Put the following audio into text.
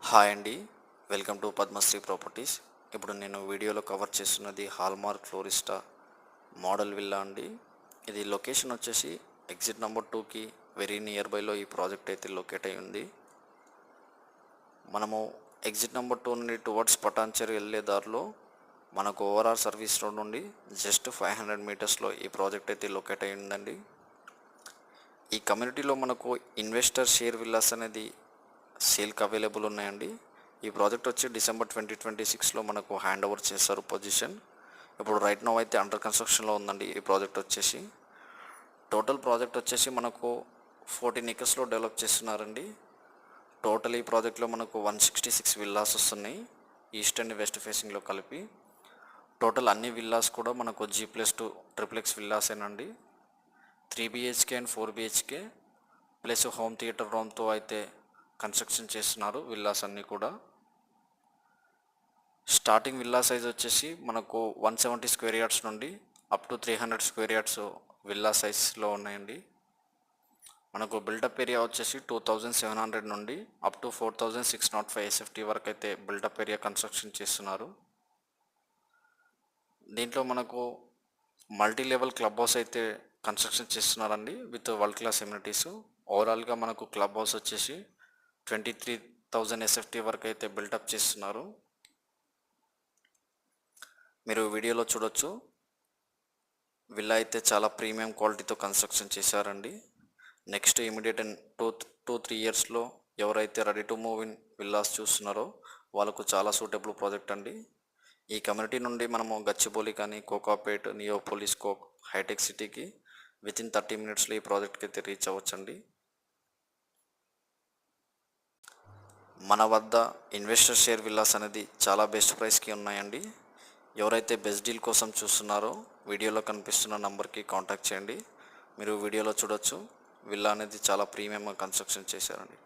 Hi అండి, welcome to Padmashri properties. ఇప్పుడు నేను వీడియోలో కవర్ చేస్తున్నది హాల్మార్క్ ఫ్లోరిస్టా మోడల్ విల్లా అండి. ఇది లొకేషన్ వచ్చేసి ఎగ్జిట్ నెంబర్ 2కి వెరీ నియర్ బైలో ఈ ప్రాజెక్ట్ అయితే లొకేట్ అయి ఉంది. మనము ఎగ్జిట్ నెంబర్ 2 నుండి టువర్డ్స్ పటాన్చెరు వెళ్ళే దారిలో మనకు ఓవరాల్ సర్వీస్ రోడ్ నుండి జస్ట్ 500 మీటర్స్లో ఈ ప్రాజెక్ట్ అయితే లొకేట్ అయి ఉందండి. ఈ కమ్యూనిటీలో మనకు ఇన్వెస్టర్ షేర్ విల్లాస్ అనేది సేల్కి అవైలబుల్ ఉన్నాయండి. ఈ ప్రాజెక్ట్ వచ్చి డిసెంబర్ 2026లో మనకు హ్యాండ్ ఓవర్ చేస్తారు పొజిషన్. ఇప్పుడు రైట్ నౌ అయితే అండర్ కన్స్ట్రక్షన్లో ఉందండి ఈ ప్రాజెక్ట్ వచ్చేసి. టోటల్ ప్రాజెక్ట్ వచ్చేసి మనకు 14 ఎకర్స్లో డెవలప్ చేస్తున్నారండి. టోటల్ ఈ ప్రాజెక్ట్లో మనకు 166 విల్లాస్ వస్తున్నాయి, ఈస్ట్ అండ్ వెస్ట్ ఫేసింగ్లో కలిపి. టోటల్ అన్ని విల్లాస్ కూడా మనకు G+2 ట్రిప్లెక్స్ విల్లాసేనండి. 3 BHK and 4 BHK plus home theatre రూమ్తో అయితే కన్స్ట్రక్షన్ చేస్తున్నారు విల్లాస్ అన్నీ కూడా. స్టార్టింగ్ విల్లా సైజ్ వచ్చేసి మనకు 170 స్క్వేర్ యార్డ్స్ నుండి up to 300 square yards villa సైజ్లో ఉన్నాయండి. మనకు బిల్డప్ ఏరియా వచ్చేసి 2700 నుండి అప్ టు 4605 SFT వరకు అయితే బిల్డప్ ఏరియా కన్స్ట్రక్షన్ చేస్తున్నారు. దీంట్లో మనకు మల్టీ లెవెల్ క్లబ్ హౌస్ అయితే కన్స్ట్రక్షన్ చేస్తున్నారండి విత్ వరల్డ్ క్లాస్ ఎమ్యూనిటీస్. ఓవరాల్గా మనకు క్లబ్ హౌస్ వచ్చేసి 23,000 SFT వరకు అయితే బిల్డప్ చేస్తున్నారు. మీరు వీడియోలో చూడొచ్చు, విల్లా అయితే చాలా ప్రీమియం క్వాలిటీతో కన్స్ట్రక్షన్ చేశారండి. నెక్స్ట్ ఇమీడియట్ 2-3 ఇయర్స్లో ఎవరైతే ready to move in villas చూస్తున్నారో వాళ్ళకు చాలా సూటబుల్ ప్రాజెక్ట్ అండి. ఈ కమ్యూనిటీ నుండి మనము గచ్చిబౌలి కానీ, కోకాపేట్, నియోపోలిస్, హైటెక్ సిటీకి వితిన్ 30 మినిట్స్లో ఈ ప్రాజెక్ట్కి అయితే రీచ్ అవ్వచ్చండి. మన వద్ద ఇన్వెస్టర్ షేర్ విల్లాస్ అనేది చాలా బెస్ట్ ప్రైస్కి ఉన్నాయండి. ఎవరైతే బెస్ట్ డీల్ కోసం చూస్తున్నారో వీడియోలో కనిపిస్తున్న నంబర్కి కాంటాక్ట్ చేయండి. మీరు వీడియోలో చూడొచ్చు, విల్లా అనేది చాలా ప్రీమియంగా కన్స్ట్రక్షన్ చేశారండి.